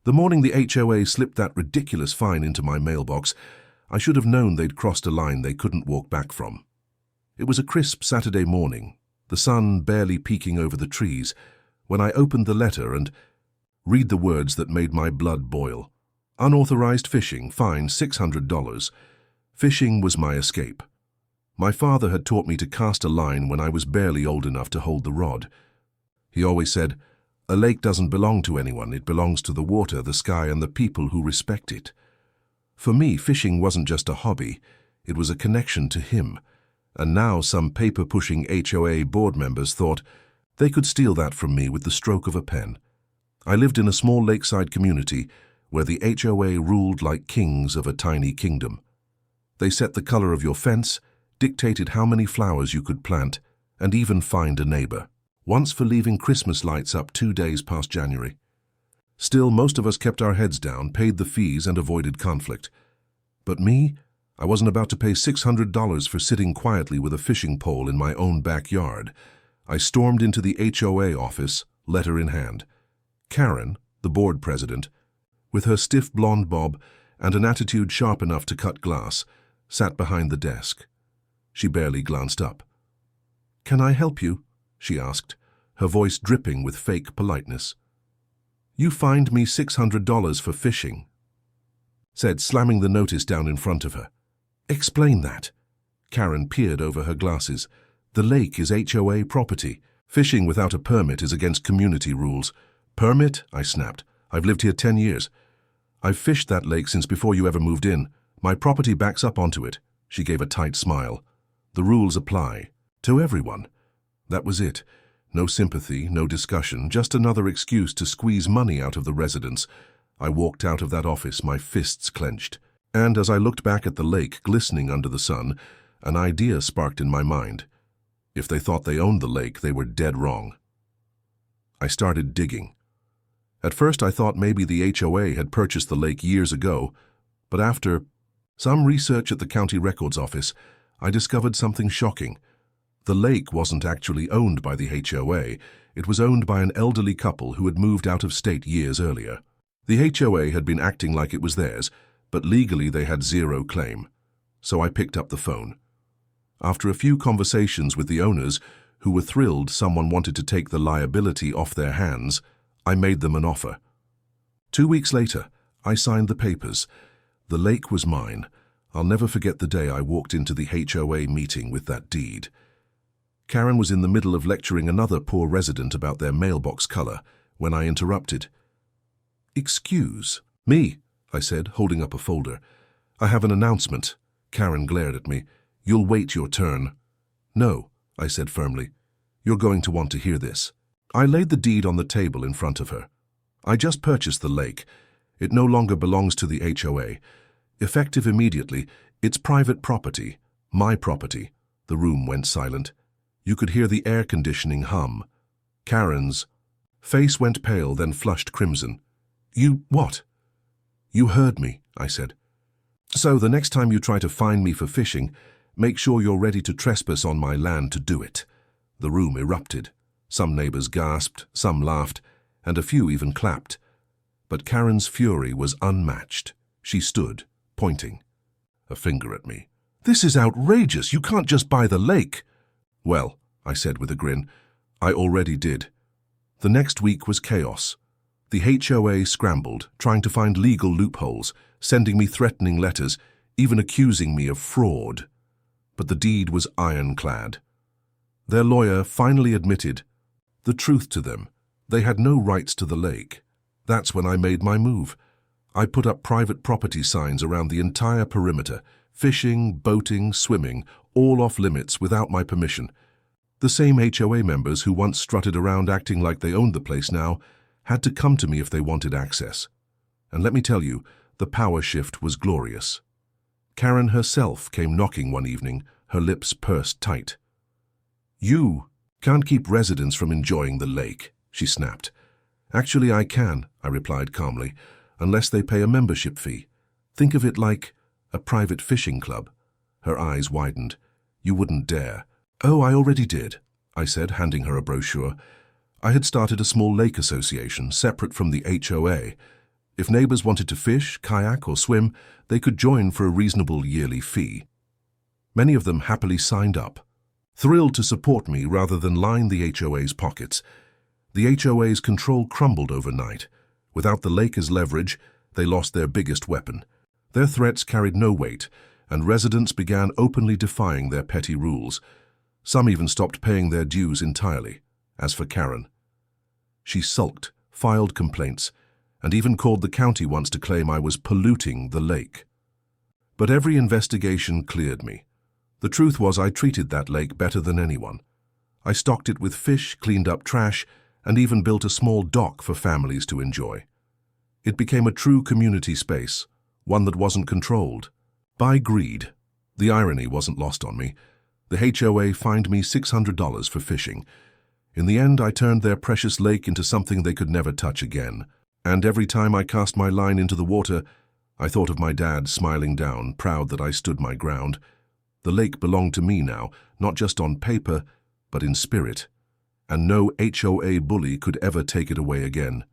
The morning the HOA slipped that ridiculous fine into my mailbox, I should have known they'd crossed a line they couldn't walk back from. It was a crisp Saturday morning, the sun barely peeking over the trees, when I opened the letter and read the words that made my blood boil. Unauthorized fishing, fine $600. Fishing was my escape. My father had taught me to cast a line when I was barely old enough to hold the rod. He always said, "A lake doesn't belong to anyone, it belongs to the water, the sky, and the people who respect it." For me, fishing wasn't just a hobby, it was a connection to him. And now some paper-pushing HOA board members thought they could steal that from me with the stroke of a pen. I lived in a small lakeside community where the HOA ruled like kings of a tiny kingdom. They set the color of your fence, dictated how many flowers you could plant, and even fined a neighbor, once for leaving Christmas lights up 2 days past January. Still, most of us kept our heads down, paid the fees, and avoided conflict. But me, I wasn't about to pay $600 for sitting quietly with a fishing pole in my own backyard. I stormed into the HOA office, letter in hand. Karen, the board president, with her stiff blonde bob and an attitude sharp enough to cut glass, sat behind the desk. She barely glanced up. "Can I help you?" she asked, her voice dripping with fake politeness. "You fined me $600 for fishing," said, slamming the notice down in front of her. "Explain that." Karen peered over her glasses. "The lake is HOA property. Fishing without a permit is against community rules." "Permit?" I snapped. "I've lived here 10 years. I've fished that lake since before you ever moved in. My property backs up onto it." She gave a tight smile. "The rules apply to everyone." That was it. No sympathy, no discussion, just another excuse to squeeze money out of the residents. I walked out of that office, my fists clenched. And as I looked back at the lake glistening under the sun, an idea sparked in my mind. If they thought they owned the lake, they were dead wrong. I started digging. At first I thought maybe the HOA had purchased the lake years ago, but after some research at the county records office, I discovered something shocking. The lake wasn't actually owned by the HOA, it was owned by an elderly couple who had moved out of state years earlier. The HOA had been acting like it was theirs, but legally they had zero claim. So I picked up the phone. After a few conversations with the owners, who were thrilled someone wanted to take the liability off their hands, I made them an offer. 2 weeks later, I signed the papers. The lake was mine. I'll never forget the day I walked into the HOA meeting with that deed. Karen was in the middle of lecturing another poor resident about their mailbox color when I interrupted. "Excuse me," I said, holding up a folder. "I have an announcement." Karen glared at me. "You'll wait your turn." "No," I said firmly. "You're going to want to hear this." I laid the deed on the table in front of her. "I just purchased the lake. It no longer belongs to the HOA. Effective immediately, it's private property, my property." The room went silent. You could hear the air conditioning hum. Karen's face went pale, then flushed crimson. "You what?" "You heard me," I said. "So the next time you try to fine me for fishing, make sure you're ready to trespass on my land to do it." The room erupted. Some neighbors gasped, some laughed, and a few even clapped. But Karen's fury was unmatched. She stood, pointing, a finger at me. "This is outrageous. You can't just buy the lake." "Well," I said with a grin, "I already did." The next week was chaos. The HOA scrambled, trying to find legal loopholes, sending me threatening letters, even accusing me of fraud. But the deed was ironclad. Their lawyer finally admitted the truth to them. They had no rights to the lake. That's when I made my move. I put up private property signs around the entire perimeter, fishing, boating, swimming, all off limits without my permission. The same HOA members who once strutted around acting like they owned the place now had to come to me if they wanted access. And let me tell you, the power shift was glorious. Karen herself came knocking one evening, her lips pursed tight. "You can't keep residents from enjoying the lake," she snapped. "Actually, I can," I replied calmly, "unless they pay a membership fee. Think of it like a private fishing club." Her eyes widened. "You wouldn't dare." "Oh, I already did," I said, handing her a brochure. I had started a small lake association, separate from the HOA. If neighbors wanted to fish, kayak, or swim, they could join for a reasonable yearly fee. Many of them happily signed up, thrilled to support me rather than line the HOA's pockets. The HOA's control crumbled overnight. Without the lake as leverage, they lost their biggest weapon. Their threats carried no weight, and residents began openly defying their petty rules. Some even stopped paying their dues entirely. As for Karen, she sulked, filed complaints, and even called the county once to claim I was polluting the lake. But every investigation cleared me. The truth was I treated that lake better than anyone. I stocked it with fish, cleaned up trash, and even built a small dock for families to enjoy. It became a true community space, one that wasn't controlled by greed. The irony wasn't lost on me. The HOA fined me $600 for fishing. In the end, I turned their precious lake into something they could never touch again. And every time I cast my line into the water, I thought of my dad smiling down, proud that I stood my ground. The lake belonged to me now, not just on paper, but in spirit. And no HOA bully could ever take it away again.